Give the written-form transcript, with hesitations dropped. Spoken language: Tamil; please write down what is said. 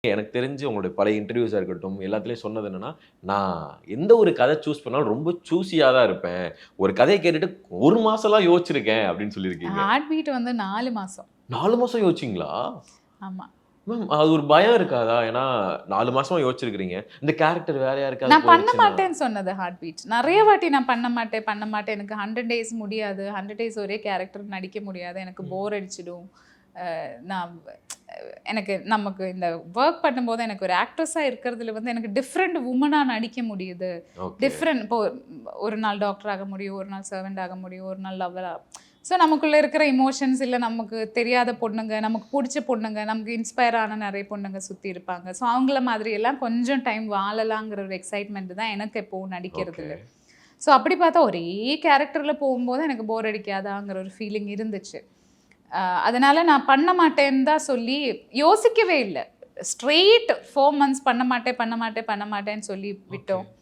எனக்கு தெரிஞ்சு உங்களுடைய பழைய இன்டர்வியூஸா இருக்கட்டும், எல்லாத்துலயும் சொன்னது என்னன்னா, நான் எந்த ஒரு கதை சூஸ் பண்ணாலும் ரொம்ப சூஸியா தான் இருப்பேன். ஒரு கதைய கேட்டுட்டு 1 மாசம்லாம் யோசிச்சிருக்கேன் அப்படின்னு சொல்லியிருக்கீங்க. ஹார்ட் பீட் வந்து 4 மாசம். 4 மாசம் யோசிச்சீங்களா? ஆமா. மேம் அது ஒரு பயம் இருக்காதா? ஏன்னா 4 மாசமா யோசிச்சிருக்கிறீங்க. இந்த கேரக்டர் வேற யாருக்காவது நான் பண்ண போயிருச்சுன்னா? மாட்டேன்னு சொன்னது ஹார்ட் பீட். நெறைய வாட்டி நான் பண்ண மாட்டேன், பண்ண மாட்டேன். எனக்கு 100 டேஸ் முடியாது. 100 டேஸ் ஒரே கேரக்டர் நடிக்க முடியாது. எனக்கு போர் அடிச்சிடும். நான் எனக்கு நமக்கு இந்த வொர்க் பண்ணும்போது எனக்கு ஒரு ஆக்ட்ரஸா இருக்கிறதுல வந்து எனக்கு டிஃப்ரெண்ட் வுமனா நடிக்க முடியுது. ஓகே. டிஃப்ரெண்ட் இப்போ ஒரு நாள் டாக்டர் ஆக முடியும், ஒரு நாள் சர்வெண்ட் ஆக முடியும், ஒரு நாள் லவ்வரா. ஸோ நமக்குள்ள இருக்கிற எமோஷன்ஸ் இல்ல நமக்கு தெரியாத பொண்ணுங்க, நமக்கு புடிச்ச பொண்ணுங்க, நமக்கு இன்ஸ்பயர் ஆன நெறைய பொண்ணுங்க சுத்தி இருப்பாங்க. ஸோ அவங்கள மாதிரி எல்லாம் கொஞ்சம் டைம் வாழலாங்கிற ஒரு எக்ஸைட்மெண்ட் தான் எனக்கு எப்பவும் நடிக்கிறதுல. ஓகே. ஸோ அப்படி பார்த்தா ஒரே கேரக்டர்ல போகும்போது எனக்கு போர் அடிக்காதாங்கிற ஒரு ஃபீலிங் இருந்துச்சு. அதனால நான் பண்ண மாட்டேன்னு தான் சொல்லி யோசிக்கவே இல்ல. ஸ்ட்ரெய்ட் 4 மந்த்ஸ் பண்ண மாட்டேன், பண்ண மாட்டேன், பண்ண மாட்டேன்னு சொல்லி விட்டோம். ஓகே.